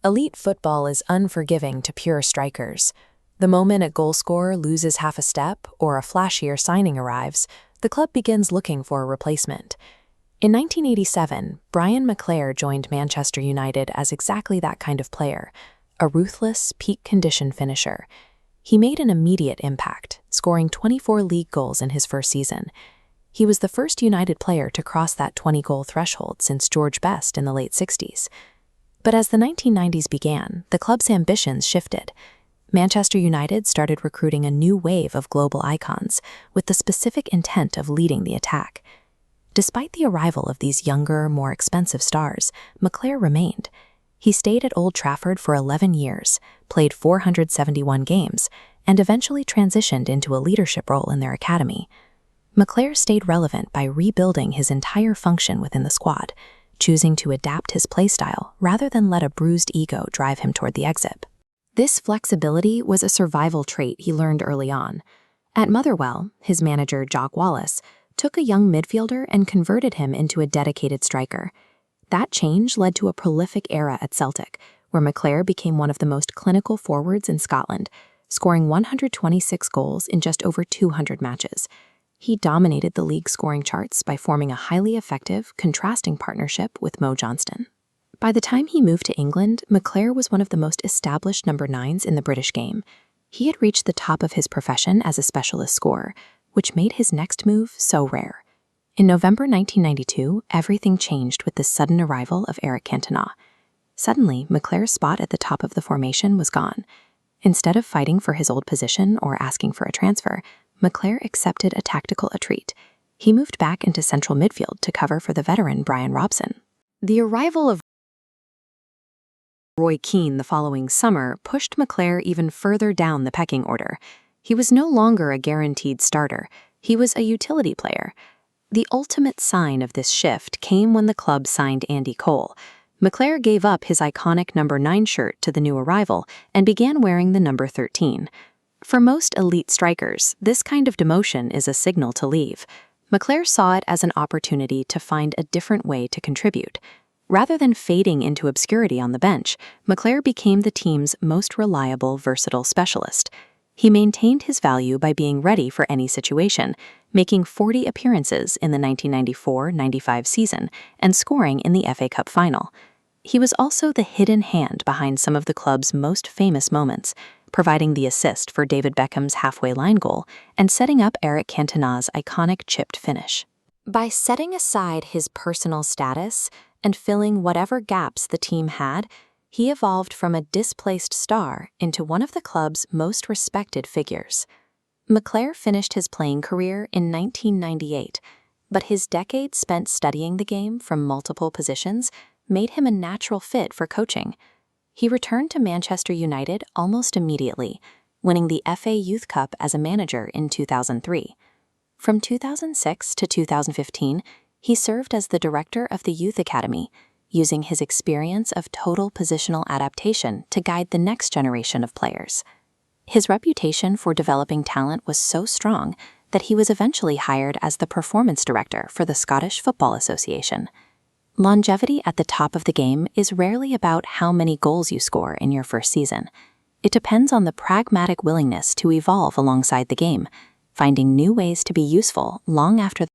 Elite football is unforgiving to pure strikers. The moment a goal scorer loses half a step or a flashier signing arrives, the club begins looking for a replacement. In 1987, Brian McClair joined Manchester United as exactly that kind of player, a ruthless, peak-condition finisher. He made an immediate impact, scoring 24 league goals in his first season. He was the first United player to cross that 20-goal threshold since George Best in the late 60s. But as the 1990s began, the club's ambitions shifted. Manchester United started recruiting a new wave of global icons with the specific intent of leading the attack. Despite the arrival of these younger, more expensive stars, McClair remained. He stayed at Old Trafford for 11 years, played 471 games, and eventually transitioned into a leadership role in their academy. McClair stayed relevant by rebuilding his entire function within the squad, choosing to adapt his playstyle rather than let a bruised ego drive him toward the exit. This flexibility was a survival trait he learned early on. At Motherwell, his manager, Jock Wallace, took a young midfielder and converted him into a dedicated striker. That change led to a prolific era at Celtic, where McClair became one of the most clinical forwards in Scotland, scoring 126 goals in just over 200 matches. He dominated the league scoring charts by forming a highly effective, contrasting partnership with Mo Johnston. By the time he moved to England, McClair was one of the most established number 9s in the British game. He had reached the top of his profession as a specialist scorer, which made his next move so rare. In November 1992, everything changed with the sudden arrival of Cantona. Suddenly, McClair's spot at the top of the formation was gone. Instead of fighting for his old position or asking for a transfer, McClair accepted a tactical retreat. He moved back into central midfield to cover for the veteran Brian Robson. The arrival of Roy Keane the following summer pushed McClair even further down the pecking order. He was no longer a guaranteed starter. He was a utility player. The ultimate sign of this shift came when the club signed Andy Cole. McClair gave up his iconic number 9 shirt to the new arrival and began wearing the number 13. For most elite strikers, this kind of demotion is a signal to leave. McClair saw it as an opportunity to find a different way to contribute. Rather than fading into obscurity on the bench, McClair became the team's most reliable, versatile specialist. He maintained his value by being ready for any situation, making 40 appearances in the 1994-95 season and scoring in the FA Cup final. He was also the hidden hand behind some of the club's most famous moments, providing the assist for David Beckham's halfway line goal and setting up Eric Cantona's iconic chipped finish. By setting aside his personal status and filling whatever gaps the team had, he evolved from a displaced star into one of the club's most respected figures. McClair finished his playing career in 1998, but his decades spent studying the game from multiple positions made him a natural fit for coaching. He returned to Manchester United almost immediately, winning the FA Youth Cup as a manager in 2003. From 2006 to 2015, he served as the director of the Youth Academy, using his experience of total positional adaptation to guide the next generation of players. His reputation for developing talent was so strong that he was eventually hired as the performance director for the Scottish Football Association. Longevity at the top of the game is rarely about how many goals you score in your first season. It depends on the pragmatic willingness to evolve alongside the game, finding new ways to be useful long after